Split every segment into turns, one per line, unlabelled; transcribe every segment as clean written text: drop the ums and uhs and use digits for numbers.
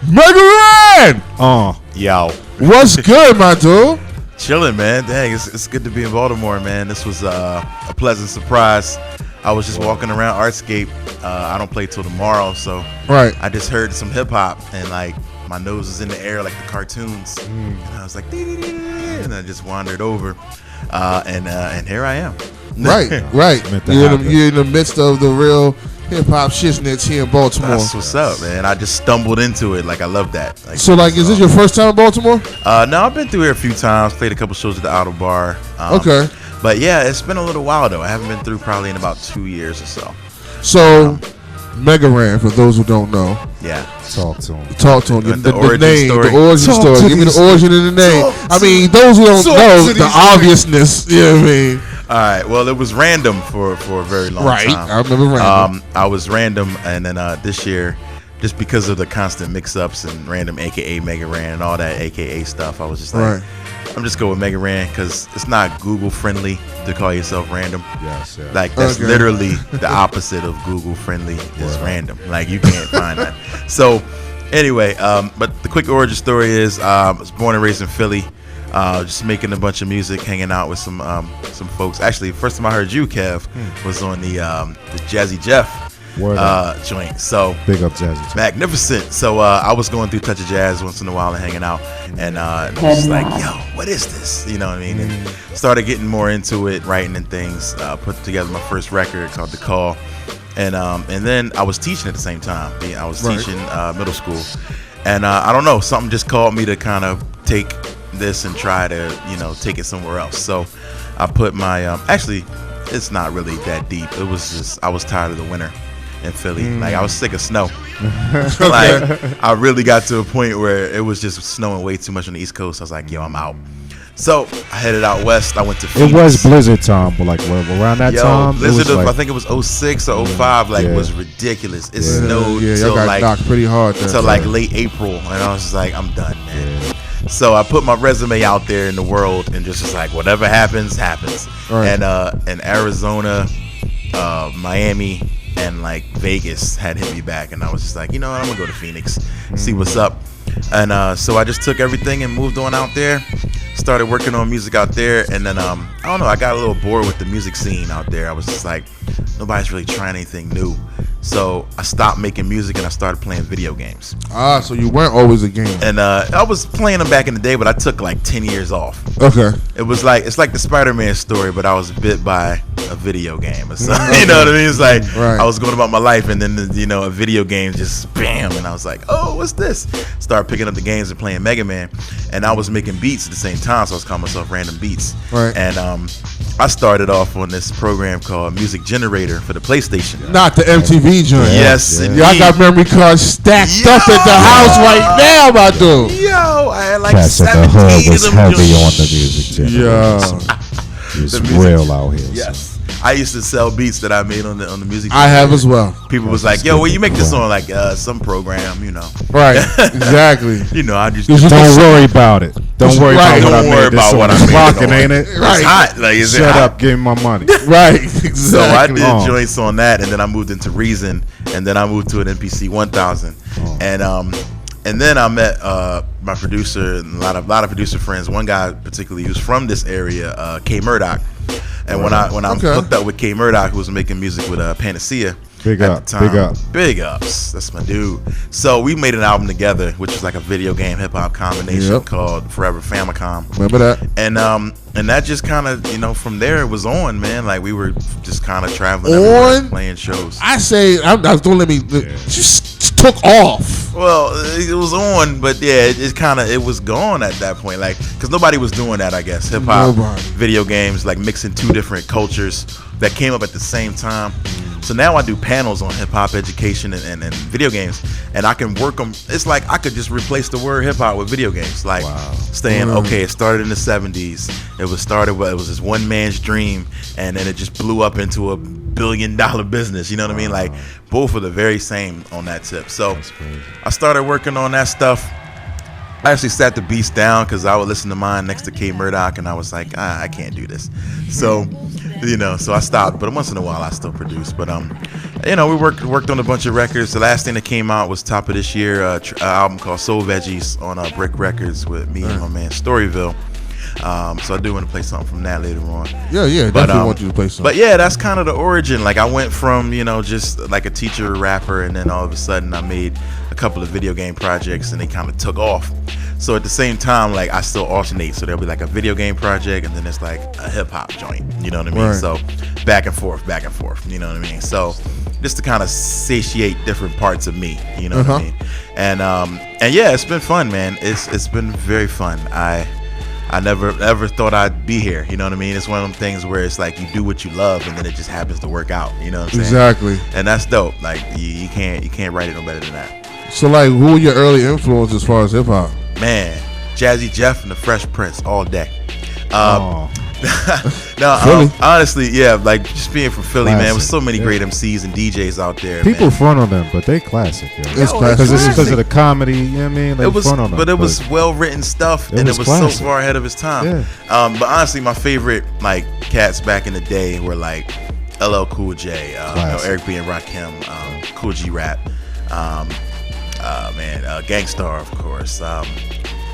Mega Ran!
Yo.
What's good, my dude?
Chilling, man. Dang, it's good to be in Baltimore, man. This was a pleasant surprise. I was just walking around Artscape. I don't play till tomorrow, so I just heard some hip hop and like my nose was in the air like the cartoons, and I was like, and I just wandered over, and here I am.
Right. You're in the midst of the real hip hop shiznits here in Baltimore.
That's what's up, man. I just stumbled into it. Like I love that. Like,
so, is this your first time in Baltimore?
No, I've been through here a few times. Played a couple shows at the Auto Bar.
Okay.
But yeah, it's been a little while though. I haven't been through probably in about 2 years or so.
So, Mega Ran, for those who don't know.
Yeah.
Talk to him.
The origin story.
The origin story. Give me the origin of the name. I mean, those who don't know the obviousness. You know what I mean?
All right. Well, it was random for a very long time.
Right. I remember random.
I was random, and then this year, just because of the constant mix-ups and random, AKA Mega Ran, and all that AKA stuff, I was just like, I'm just going with Mega Ran because it's not Google friendly to call yourself random.
Yes.
Like that's literally the opposite of Google friendly is random. Like you can't find that. So anyway, but the quick origin story is I was born and raised in Philly. Just making a bunch of music, hanging out with some folks. Actually, first time I heard you, Kev, was on the Jazzy Jeff joint. So
big up Jazzy Jeff.
Magnificent. So I was going through Touch of Jazz once in a while and hanging out, and just like, yo, what is this? You know what I mean? And started getting more into it, writing and things. Put together my first record called The Call, and then I was teaching at the same time. I was teaching middle school, and I don't know, something just called me to kind of take this and try to take it somewhere else. So I put my actually it's not really that deep. It was just I was tired of the winter in Philly. Like I was sick of snow. Like I really got to a point where it was just snowing way too much on the East Coast. I was like, yo, I'm out. So I headed out west. I went to Phoenix.
It was blizzard time, but like around that time,
blizzard of, I think it was 06 or 05. Like it was ridiculous. It snowed
y'all got knocked pretty hard
until like late April, and I was just like, I'm done, man. So I put my resume out there in the world and just like whatever happens. And in Arizona, Miami, and like Vegas had hit me back, and I was just like, you know what, I'm gonna go to Phoenix, see what's up. And so I just took everything and moved on out there. Started working on music out there, and then I don't know, I got a little bored with the music scene out there. I was just like, nobody's really trying anything new. So I stopped making music and I started playing video games.
So you weren't always a gamer.
And I was playing them back in the day, but I took like 10 years off.
Okay.
It's like the Spider-Man story, but I was bit by a video game or something. You know what I mean? It's like I was going about my life, and then a video game just bam, and I was like, oh, what's this? Started picking up the games and playing Mega Man, and I was making beats at the same time, so I was calling myself Random Beats.
Right.
And I started off on this program called Music Generator for the PlayStation.
Not the MTV joint.
Yes,
yeah. I got memory cards stacked up at the house right now, my dude.
Yo, I had like
Cats
17
at the hood was
of them.
heavy on the music.
Yeah.
It's real out here.
Yes. I used to sell beats that I made on the music.
I have as well.
People was like, "Yo, where you make this on?" Like some program,
Right, exactly.
I just
don't worry about it. Don't worry about what I made.
Rocking,
ain't it?
Right. It's hot. Like,
shut up, give me my money.
Right, exactly.
So I did joints on that, and then I moved into Reason, and then I moved to an MPC 1000, and then I met my producer and a lot of producer friends. One guy particularly who's from this area, K Murdoch. And when I'm hooked up with K Murdoch, who was making music with Panacea
big
at
up,
the time.
big
ups. That's my dude. So we made an album together, which was like a video game hip hop combination called Forever Famicom.
Remember that?
And that just kind of from there it was on, man. Like we were just kind of traveling everywhere, playing shows.
I say, don't let me. Just took off.
Well, it was on, but yeah, it was gone at that point. Like, because nobody was doing that, I guess. Hip hop, video games, like mixing two different cultures that came up at the same time. So now I do panels on hip hop education and video games, and I can work them. It's like I could just replace the word hip hop with video games. Like saying, okay, it started in the 70s. It was this one man's dream, and then it just blew up into a $1 billion business. You know what I mean? Like both are the very same on that tip. So I started working on that stuff. I actually sat the beats down because I would listen to mine next to K Murdoch, and I was like, I can't do this. So, so I stopped. But once in a while, I still produce. But we worked on a bunch of records. The last thing that came out was top of this year, an album called Soul Veggies on Brick Records with me and my man Storyville. So I do want to play something from that later on.
Yeah, definitely want you to play something.
But yeah, that's kind of the origin. Like I went from just like a teacher rapper, and then all of a sudden I made a couple of video game projects, and they kind of took off. So at the same time, like I still alternate. So there'll be like a video game project, and then it's like a hip hop joint. You know what I mean? Right. So back and forth. You know what I mean? So just to kind of satiate different parts of me. You know what I mean? And yeah, it's been fun, man. It's been very fun. I never ever thought I'd be here. You know what I mean? It's one of them things where it's like you do what you love, and then it just happens to work out. You know what I'm saying?
Exactly.
And that's dope. Like you can't write it no better than that.
So like, who were your early influences as far as hip hop?
Man, Jazzy Jeff and the Fresh Prince all day. Honestly, yeah, like just being from Philly, classic, man, with so many great MCs and DJs out there.
People front on them, but they classic.
It's classic
because of the comedy. You know what I mean? Like,
it was, front on them, but it was well written stuff, and it was classic. So far ahead of its time. Yeah. But honestly, my favorite like cats back in the day were like LL Cool J, Eric B and Rakim, Cool G Rap, Gangstar, of course.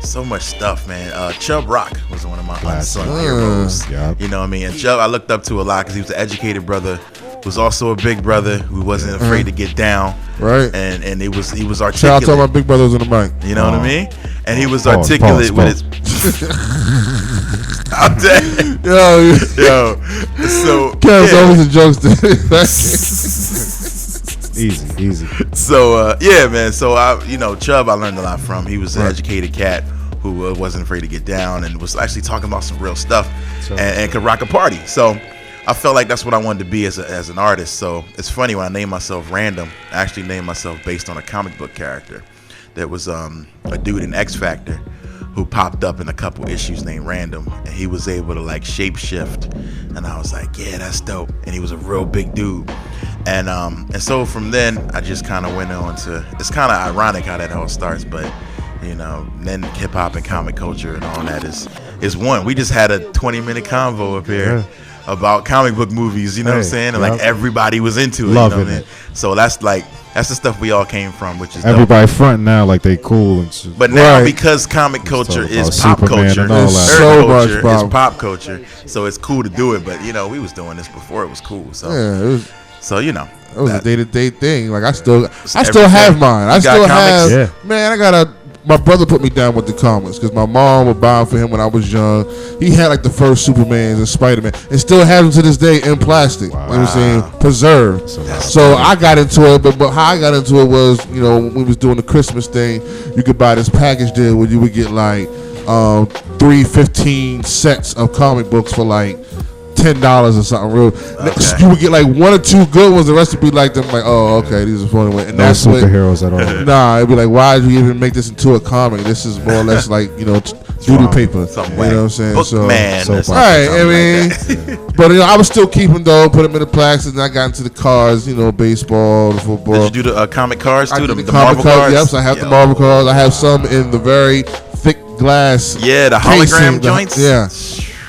So much stuff, man. Chubb Rock was one of my unsung heroes. Yep. You know what I mean? And Chubb, I looked up to a lot because he was an educated brother, who was also a big brother who wasn't afraid to get down.
Right.
And he was articulate.
Shout out to all my big brothers in the mic.
You know what I mean? And he was articulate with his. I'm dead. Yo. So
Kev's always a jokester.
Easy.
So man. So Chubb, I learned a lot from. He was an educated cat who wasn't afraid to get down and was actually talking about some real stuff and could rock a party. So I felt like that's what I wanted to be as an artist. So it's funny when I named myself Random. I actually named myself based on a comic book character that was a dude in X Factor who popped up in a couple issues named Random, and he was able to like shape shift, and I was like, yeah, that's dope. And he was a real big dude. And so from then I just kind of went on to, it's kind of ironic how that all starts, but then hip hop and comic culture and all that is one. We just had a 20-minute convo up here about comic book movies, you know what I'm saying? And like everybody was into it.
Loving
it. So that's the stuff we all came from, which is
everybody fronting now like they cool and shit.
But now because comic culture is pop culture, is pop culture, so it's cool to do it. But we was doing this before it was cool. So
it was a day-to-day thing. Like I still have mine. I still have. Man, my brother put me down with the comics because my mom would buy them for him when I was young. He had like the first Supermans and Spider-Man, and still has them to this day in plastic. Wow. You know what I'm saying? Preserved. So I got into it, but how I got into it was, when we was doing the Christmas thing, you could buy this package deal where you would get like 3 sets of comic books for like $10 or something real. Okay. You would get like 1 or 2 good ones. The rest would be like them. Like, oh, okay, these are funny. And
that's superheroes at all.
Nah, it'd be like, why did you even make this into a comic? This is more or less like duty paper. You know what I'm saying?
Bookman.
Right. I mean, but I was still keeping though. Put them in the plastic, and I got into the cards. Baseball, the football.
Did you do the comic cards too?
The Marvel cards. Yes, I have the Marvel cards. I have some in the very thick glass.
Yeah, the hologram joints.
Yeah.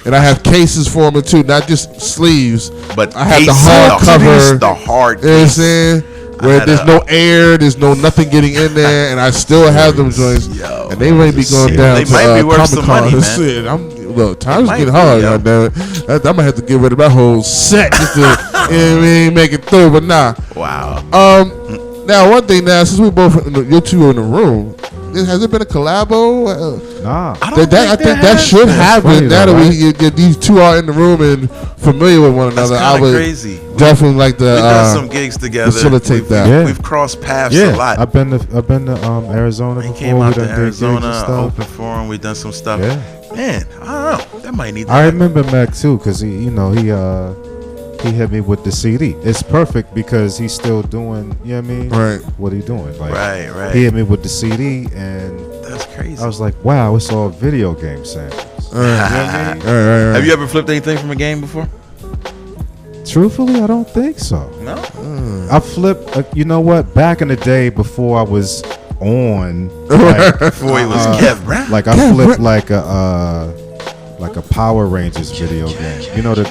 And I have cases for them too, not just sleeves,
but
I have the hard cover,
the hard.
You know what I'm saying? Where there's no air, there's nothing getting in there, and I still have them joints, and they might be going down.
They might be worth some money, man.
Look, times getting hard, goddammit. I'm gonna have to get rid of that whole set just to make it through. But nah.
Wow.
Now one thing now, since we both you two are in the room. Has there been a collabo?
Nah.
I think that should happen. Now that these two are in the room and familiar with one another, I would definitely like to.
We've done some gigs together.
Facilitate that.
Yeah.
We've crossed paths a lot.
I've been to Arizona before.
He came out to Arizona, open forum. We've done some stuff.
Yeah.
Man, I don't know. That might need.
I remember Mac too, because he hit me with the CD. It's perfect because he's still doing, you know what I mean?
Right.
What he doing? Like,
right.
He hit me with the CD, and
that's crazy.
I was like, wow, it's all video game samples.
You know what I mean? Right.
Have you ever flipped anything from a game before?
Truthfully, I don't think so.
No?
I flipped, you know what? Back in the day before I was on.
Before it was Kev Brown.
Like I flipped like a Power Rangers video game. You know the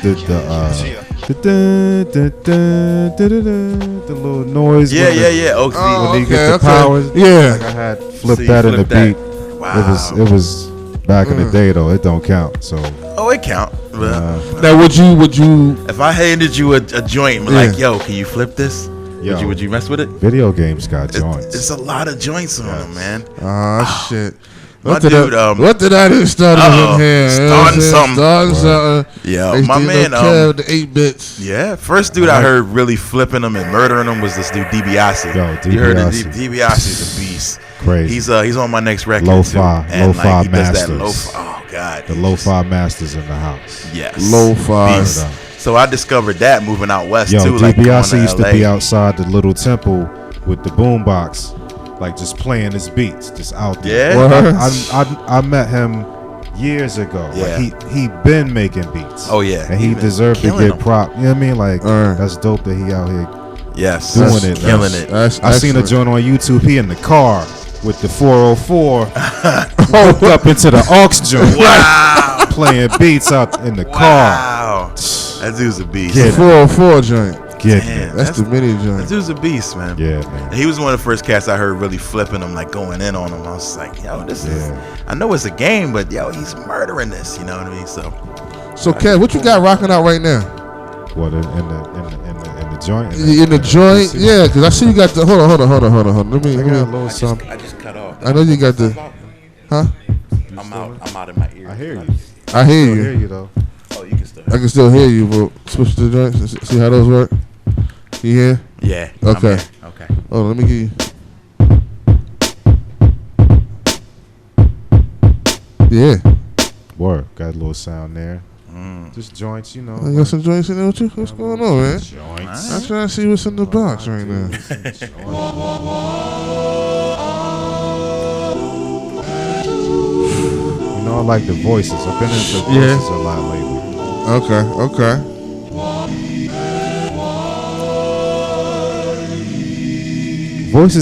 little noise.
Yeah.
When you get the powers.
Yeah.
Like I had flipped that in the beat.
Wow.
It was back in the day though. It don't count. So.
Oh, it count.
Now would you?
If I handed you a joint, like, yo, can you flip this?
Yo,
would you mess with it?
Video games got joints.
It's a lot of joints on them, man.
Shit.
What did I
do? Starting here.
Starting something. Yeah, my man.
The 8 bits.
Yeah, first dude I heard really flipping them and murdering them was this dude DiBiase.
Yo,
you heard of DiBiase's a beast.
Crazy.
He's on my next record.
Lo-fi
he
masters.
Does that lo-fi. Oh God.
The lo-fi masters in the house.
Yes.
Lo-fi.
So I discovered that moving out west too.
DiBiase used to be outside the little temple with the boombox, like just playing his beats, just out there.
Yeah.
I met him years ago.
Yeah.
Like he been making beats.
Oh yeah.
And he deserved to get prop. You know what I mean? Like that's dope that he out here.
Yes.
Doing it.
Killing it.
I seen a joint on YouTube. He in the car with the 404 hooked up into the aux joint.
Wow.
Playing beats out in the car.
Wow. That dude's a beast.
The 404 joint.
That's
the mini joint.
That dude's a beast, man.
Yeah, man.
He was one of the first cats I heard really flipping them, like going in on them. I was like, yo, this is. I know it's a game, but yo, he's murdering this. You know what I mean? So
Kev, what you got rocking out right now?
What in the joint?
In the joint, yeah. Because I see you got the. Hold on. Let me.
I got a little something.
I just cut off.
I know you got the. Huh?
I'm out in my ear.
I hear you.
I hear
I
you.
hear you though.
Oh, you can still.
I can still hear you, but switch to the joints. See how those work. You hear?
Yeah.
Okay.
Okay.
Oh, let me give you. Yeah.
Word. Got a little sound there. Just joints, you know.
I got some joints in there with you. What's going on, man?
Joints.
I'm trying to see what's in the box right now.
You know, I like the voices. I've been into voices a lot lately.
Okay.
Voices